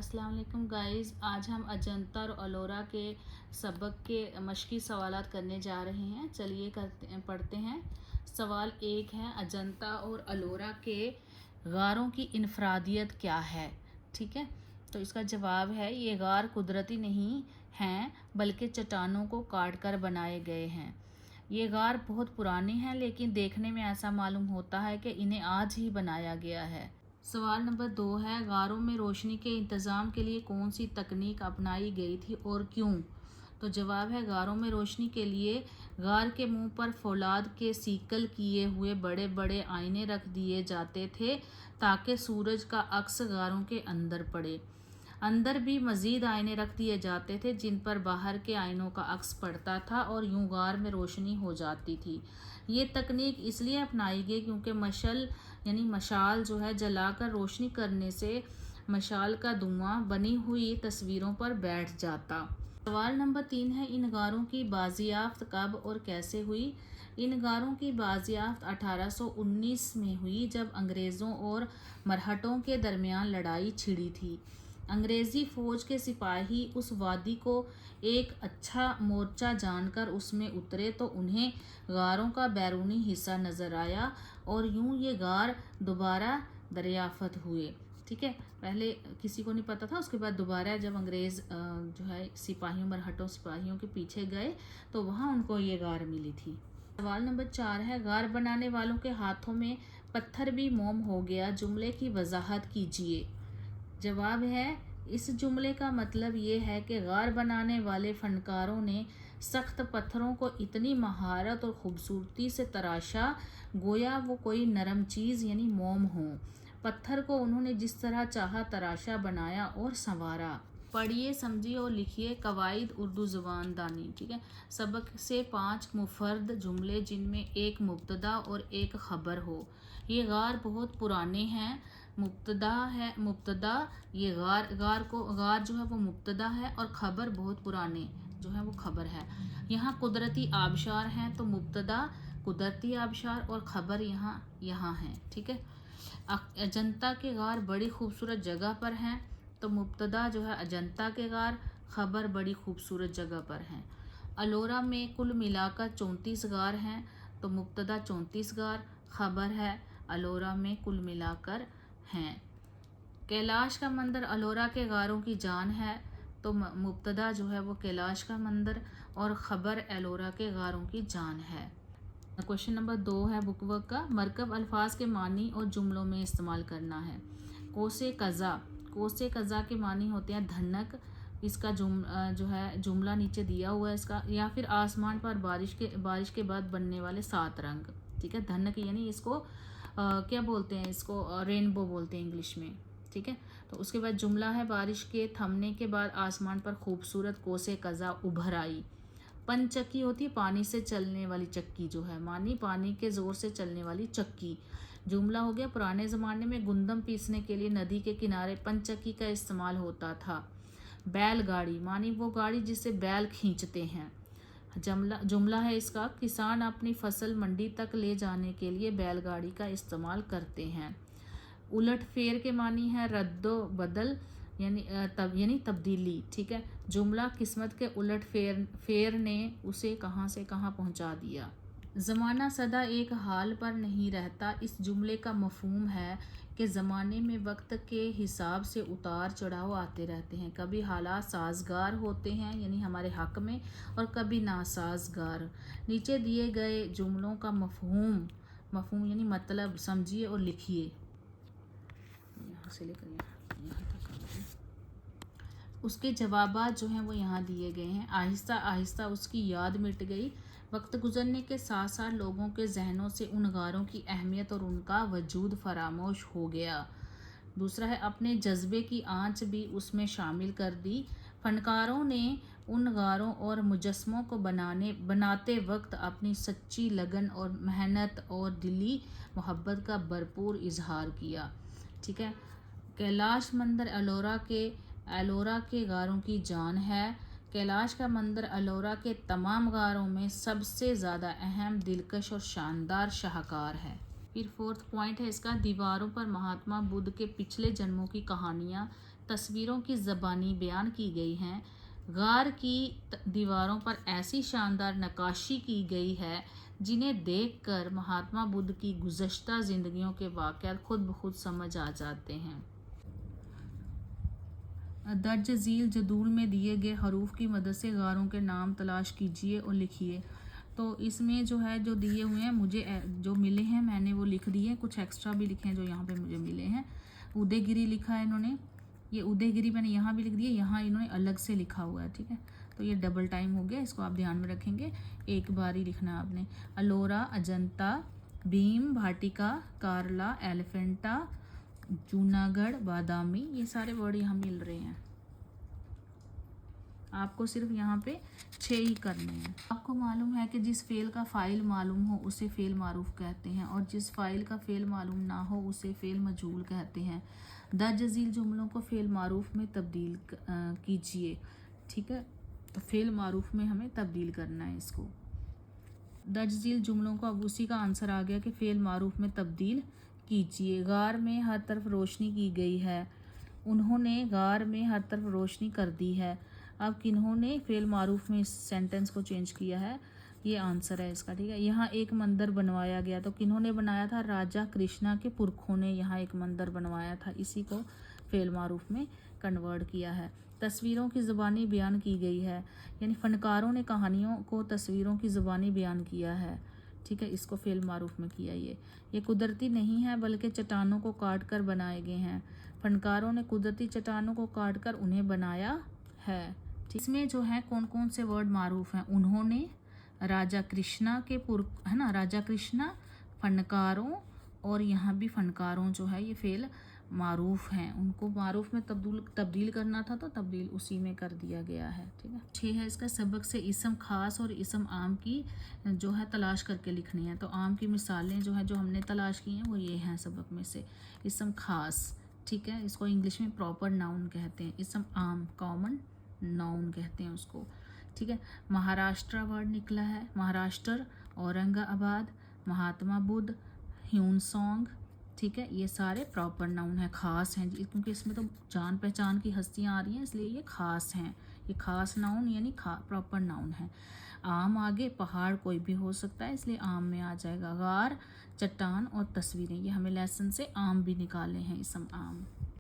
अस्सलाम वालेकुम गाइस। आज हम अजंता और अलोरा के सबक के मशकी सवालात करने जा रहे हैं। चलिए पढ़ते हैं। सवाल 1 है, अजंता और अलोरा के गारों की इनफरादियत क्या है। ठीक है, तो इसका जवाब है ये गार कुदरती नहीं हैं बल्कि चट्टानों को काट कर बनाए गए हैं। ये गार बहुत पुराने हैं लेकिन देखने में ऐसा मालूम होता है कि इन्हें आज ही बनाया गया है। सवाल नंबर 2 है, गारों में रोशनी के इंतज़ाम के लिए कौन सी तकनीक अपनाई गई थी और क्यों। तो जवाब है, गारों में रोशनी के लिए गार के मुंह पर फौलाद के सीकल किए हुए बड़े बड़े आईने रख दिए जाते थे ताकि सूरज का अक्स गारों के अंदर पड़े। अंदर भी मज़ीद आईने रख दिए जाते थे जिन पर बाहर के आईनों का अक्स पड़ता था और यूं गार में रोशनी हो जाती थी। ये तकनीक इसलिए अपनाई गई क्योंकि मशाल जो है जलाकर रोशनी करने से मशाल का धुआं बनी हुई तस्वीरों पर बैठ जाता। सवाल नंबर 3 है, इन गारों की बाजियाफ्त कब और कैसे हुई। इन गारों की बाजियाफ्त 1819 में हुई जब अंग्रेज़ों और मरहटों के दरमियान लड़ाई छिड़ी थी। अंग्रेज़ी फ़ौज के सिपाही उस वादी को एक अच्छा मोर्चा जानकर उसमें उतरे तो उन्हें गारों का बैरूनी हिस्सा नज़र आया और यूं ये गार दोबारा दरियाफ़त हुए। ठीक है, पहले किसी को नहीं पता था, उसके बाद दोबारा जब अंग्रेज़ जो है मरहटों सिपाहियों के पीछे गए तो वहाँ उनको ये गार मिली थी। सवाल नंबर 4 है, गार बनाने वालों के हाथों में पत्थर भी मोम हो गया, जुमले की वजाहत कीजिए। जवाब है, इस जुमले का मतलब ये है कि गार बनाने वाले फनकारों ने सख्त पत्थरों को इतनी महारत और ख़ूबसूरती से तराशा गोया वो कोई नरम चीज़ यानी मोम हो। पत्थर को उन्होंने जिस तरह चाहा तराशा, बनाया और संवारा। पढ़िए, समझिए और लिखिए कवायद उर्दू ज़ुबान दानी। ठीक है, सबक से 5 मुफर्द जुमले जिनमें एक मुब्तदा और एक ख़बर हो। ये गार बहुत पुराने हैं। मुब्तदा ये गार जो है वो मुब्तदा है और ख़बर बहुत पुराने जो है वो ख़बर है। यहाँ कुदरती आबशार हैं तो मुब्तदा कुदरती आबशार और ख़बर यहाँ है। ठीक है, अजंता के गार बड़ी खूबसूरत जगह पर हैं तो मुब्तदा जो है अजंता के गार, ख़बर बड़ी खूबसूरत जगह पर हैं। अलोरा में कुल मिलाकर 34 गार हैं तो मुब्तदा 34 गार, ख़बर है अलोरा में कुल मिलाकर हैं। कैलाश का मंदिर अलोरा के गारों की जान है तो मुब्तदा जो है वो कैलाश का मंदिर और ख़बर एलोरा के गारों की जान है। क्वेश्चन नंबर 2 है, बुक वर्क का मरकब अल्फाज के मानी और जुमलों में इस्तेमाल करना है। कोसे कज़ा के मानी होते हैं धनक। इसका जो है जुमला नीचे दिया हुआ है इसका, या फिर आसमान पर बारिश के बाद बनने वाले 7 रंग। ठीक है, धनक यानी इसको क्या बोलते हैं, इसको रेनबो बोलते हैं इंग्लिश में। ठीक है, तो उसके बाद जुमला है, बारिश के थमने के बाद आसमान पर खूबसूरत कोसे कज़ा उभर आई। पंचक्की होती है पानी से चलने वाली चक्की, जो है मानी पानी के ज़ोर से चलने वाली चक्की। जुमला हो गया, पुराने ज़माने में गुंदम पीसने के लिए नदी के किनारे पंचक्की का इस्तेमाल होता था। बैलगाड़ी मानी वो गाड़ी जिससे बैल खींचते हैं। जुमला है इसका, किसान अपनी फसल मंडी तक ले जाने के लिए बैलगाड़ी का इस्तेमाल करते हैं। उलट फेर के मानी है रद्दो बदल यानी तब्दीली। ठीक है, जुमला किस्मत के उलट फेर ने उसे कहाँ से कहाँ पहुँचा दिया। ज़माना सदा एक हाल पर नहीं रहता। इस जुमले का मफहूम है कि ज़माने में वक्त के हिसाब से उतार चढ़ाव आते रहते हैं। कभी हालात साजगार होते हैं यानी हमारे हक़ में, और कभी नासाजगार। नीचे दिए गए जुमलों का मफहूम यानी मतलब समझिए और लिखिए। यहाँ से लेकर यहाँ तक उसके जवाबात जो हैं वो यहाँ दिए गए हैं। आहिस्ता आहिस्ता उसकी याद मिट गई। वक्त गुजरने के साथ साथ लोगों के जहनों से उन गारों की अहमियत और उनका वजूद फरामोश हो गया। दूसरा है, अपने जज्बे की आंच भी उसमें शामिल कर दी। फनकारों ने उन गारों और मुजस्मों को बनाते वक्त अपनी सच्ची लगन और मेहनत और दिली मोहब्बत का भरपूर इजहार किया। ठीक है, कैलाश मंदिर एलोरा के गारों की जान है। कैलाश का मंदिर एलोरा के तमाम गारों में सबसे ज़्यादा अहम, दिलकश और शानदार शाहकार है। फिर 4th पॉइंट है इसका, दीवारों पर महात्मा बुद्ध के पिछले जन्मों की कहानियाँ तस्वीरों की ज़बानी बयान की गई हैं। गार की दीवारों पर ऐसी शानदार नक्काशी की गई है जिन्हें देखकर महात्मा बुद्ध की गुज़श्ता ज़िंदगियों के वाक़यात खुद ब खुद समझ आ जाते हैं। दर्ज झील जदूल में दिए गए हरूफ की मदद से गारों के नाम तलाश कीजिए और लिखिए। तो इसमें जो है जो दिए हुए हैं मुझे जो मिले हैं मैंने वो लिख दिए, कुछ एक्स्ट्रा भी लिखे हैं जो यहाँ पे मुझे मिले हैं। उदयगिरी लिखा है इन्होंने, ये उदयगिरी मैंने यहाँ भी लिख दिया, यहाँ इन्होंने अलग से लिखा हुआ है, ठीक है। तो ये डबल टाइम हो गया, इसको आप ध्यान में रखेंगे, एक बार ही लिखना है आपने। अलोरा, अजंता, भीम भाटिका, कारला, एलिफेंटा, जूनागढ़, बादामी, ये सारे वर्ड यहाँ मिल रहे हैं। आपको सिर्फ यहाँ पे 6 ही करने हैं। आपको मालूम है कि जिस फेल का फ़ाइल मालूम हो उसे फेल मारूफ कहते हैं और जिस फ़ाइल का फेल मालूम ना हो उसे फेल मजहूल कहते हैं। दर्ज झील जुमलों को फेल मारूफ में तब्दील कीजिए, ठीक है। तो फेल मारूफ में हमें तब्दील करना है इसको। दर्ज झील जुमलों को, अब उसी का आंसर आ गया कि फेल मारूफ में तब्दील कीजिए। गार में हर तरफ रोशनी की गई है, उन्होंने गार में हर तरफ रोशनी कर दी है। अब किन्होंने फेल मारूफ में इस सेंटेंस को चेंज किया है, ये आंसर है इसका, ठीक है। यहाँ एक मंदिर बनवाया गया, तो किन्होंने बनाया था? राजा कृष्णा के पुरखों ने यहाँ एक मंदिर बनवाया था, इसी को फेल मारूफ में कन्वर्ट किया है। तस्वीरों की ज़बानी बयान की गई है, यानी फ़नकारों ने कहानियों को तस्वीरों की ज़बानी बयान किया है, ठीक है, इसको फेल मारूफ में किया। ये कुदरती नहीं है बल्कि चट्टानों को काट कर बनाए गए हैं। फनकारों ने कुदरती चट्टानों को काट कर उन्हें बनाया है। इसमें जो है कौन कौन से वर्ड मारूफ हैं? उन्होंने, राजा कृष्णा के है ना, राजा कृष्णा, फनकारों, और यहाँ भी फनकारों जो है ये फेल मारूफ हैं। उनको मारूफ में तब्दील करना था तो तब्दील उसी में कर दिया गया है, ठीक है। 6 है इसका। सबक से इसम खास और इसम आम की जो है तलाश करके लिखनी है। तो आम की मिसालें जो है जो हमने तलाश की हैं वो ये हैं सबक में से। इसम खास, ठीक है, इसको इंग्लिश में प्रॉपर नाउन कहते हैं। इसम आम कॉमन नाउन कहते हैं उसको, ठीक है। महाराष्ट्र वर्ड निकला है, महाराष्ट्र, औरंगाबाद, महात्मा बुद्ध, ह्यूनसोंग, ठीक है, ये सारे प्रॉपर नाउन है, खास हैं क्योंकि इसमें तो जान पहचान की हस्तियाँ आ रही हैं इसलिए ये खास हैं। ये खास नाउन यानी प्रॉपर नाउन है। आम आगे, पहाड़ कोई भी हो सकता है इसलिए आम में आ जाएगा। गार, चट्टान और तस्वीरें, ये हमें लेसन से आम भी निकाले हैं, इसम आम।